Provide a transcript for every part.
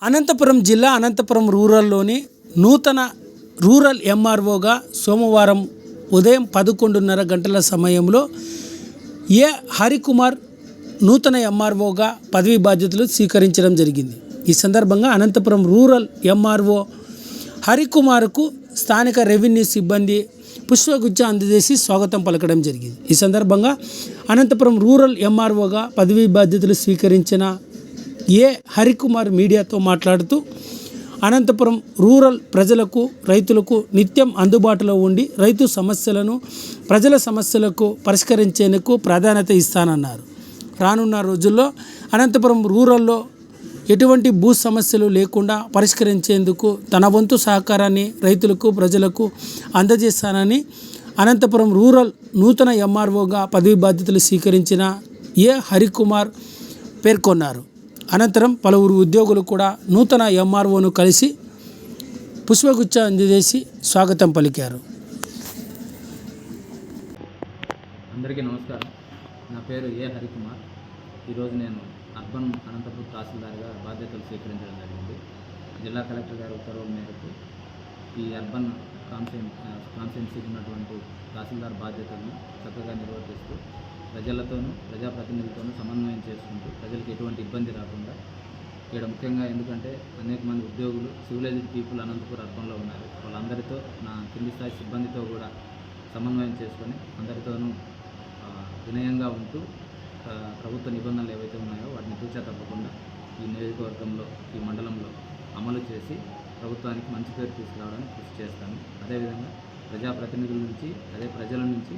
అనంతపురం జిల్లా అనంతపురం రూరల్లోని నూతన రూరల్ ఎంఆర్ఓగా సోమవారం ఉదయం 11:30 గంటల సమయంలో ఏ హరికుమార్ నూతన ఎంఆర్ఓగా పదవి బాధ్యతలు స్వీకరించడం జరిగింది. ఈ సందర్భంగా అనంతపురం రూరల్ ఎంఆర్ఓ హరికుమార్కు స్థానిక రెవెన్యూ సిబ్బంది పుష్పగుచ్చ అందజేసి స్వాగతం పలకడం జరిగింది. ఈ సందర్భంగా అనంతపురం రూరల్ ఎంఆర్ఓగా పదవి బాధ్యతలు స్వీకరించిన ఏ హరికుమార్ మీడియాతో మాట్లాడుతూ అనంతపురం రూరల్ ప్రజలకు రైతులకు నిత్యం అందుబాటులో ఉండి రైతు సమస్యలను ప్రజల సమస్యలకు పరిష్కరించేందుకు ప్రాధాన్యత ఇస్తానన్నారు. రానున్న రోజుల్లో అనంతపురం రూరల్లో ఎటువంటి భూ సమస్యలు లేకుండా పరిష్కరించేందుకు తన వంతు సహకారాన్ని రైతులకు ప్రజలకు అందజేస్తానని అనంతపురం రూరల్ నూతన ఎంఆర్ఓగా పదవి బాధ్యతలు స్వీకరించిన ఏ హరికుమార్ పేర్కొన్నారు. అనంతరం పలువురు ఉద్యోగులు కూడా నూతన ఎంఆర్ఓను కలిసి పుష్పగుచ్చ అందజేసి స్వాగతం పలికారు. అందరికీ నమస్కారం. నా పేరు ఏ హరికుమార్. ఈరోజు నేను అర్బన్ అనంతపురం తహసీల్దార్గా బాధ్యతలు స్వీకరించడం జరిగింది. జిల్లా కలెక్టర్ గారి ఉత్తర్వుల మేరకు ఈ అర్బన్ కాన్స్టిట్యున్సీకి ఉన్నటువంటి తహసీల్దార్ బాధ్యతలను చక్కగా నిర్వర్తిస్తూ ప్రజలతోనూ ప్రజాప్రతినిధులతోనూ సమన్వయం చేసుకుంటూ ప్రజలకు ఎటువంటి ఇబ్బంది రాకుండా ఇక్కడ ముఖ్యంగా ఎందుకంటే అనేక మంది ఉద్యోగులు సివిలైజ్డ్ పీపుల్ అనంతపురం అర్బన్లో ఉన్నారు. వాళ్ళందరితో నా కింది స్థాయి సిబ్బందితో కూడా సమన్వయం చేసుకొని అందరితోనూ వినయంగా ఉంటూ ప్రభుత్వ నిబంధనలు ఏవైతే ఉన్నాయో వాటిని తూచా తప్పకుండా ఈ నియోజకవర్గంలో ఈ మండలంలో అమలు చేసి ప్రభుత్వానికి మంచి పేరు తీసుకురావడానికి కృషి చేస్తాను. అదేవిధంగా ప్రజాప్రతినిధుల నుంచి ప్రజల నుంచి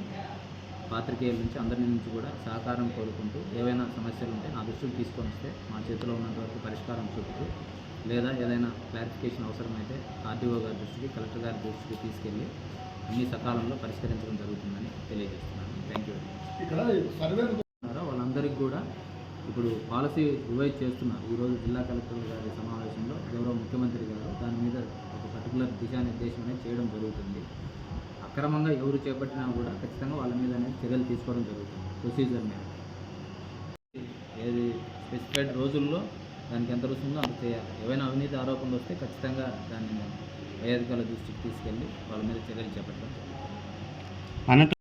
పాత్రికేయుల నుంచి అందరి నుంచి కూడా సహకారం కోరుకుంటూ ఏవైనా సమస్యలు ఉంటే నా దృష్టికి తీసుకొని వస్తే మా చేతిలో ఉన్నంత వరకు పరిష్కారం చూపుతూ లేదా ఏదైనా క్లారిఫికేషన్ అవసరమైతే ఆర్డీఓ గారి దృష్టికి కలెక్టర్ గారి దృష్టికి తీసుకెళ్ళి అన్ని సకాలంలో పరిష్కరించడం జరుగుతుందని తెలియజేస్తున్నాను. Thank you. వాళ్ళందరికీ కూడా ఇప్పుడు పాలసీ రివైజ్ చేస్తున్నారు. ఈరోజు జిల్లా కలెక్టర్ గారి సమావేశంలో గౌరవ ముఖ్యమంత్రి గారు దాని మీద ఒక పర్టికులర్ దిశానిర్దేశం అనేది చేయడం జరుగుతుంది. అక్రమంగా ఎవరు చేపట్టినా కూడా ఖచ్చితంగా వాళ్ళ మీద అనేది చర్యలు తీసుకోవడం జరుగుతుంది. ప్రొసీజర్ మీద ఏది స్పెసిఫైడ్ రోజుల్లో దానికి ఎంత రుసుందో అంత చేయాలి. ఏవైనా అవినీతి ఆరోపణలు వస్తే ఖచ్చితంగా దాన్ని పై అధికారుల దృష్టికి తీసుకెళ్ళి వాళ్ళ మీద చర్యలు చేపట్టడం జరుగుతుంది.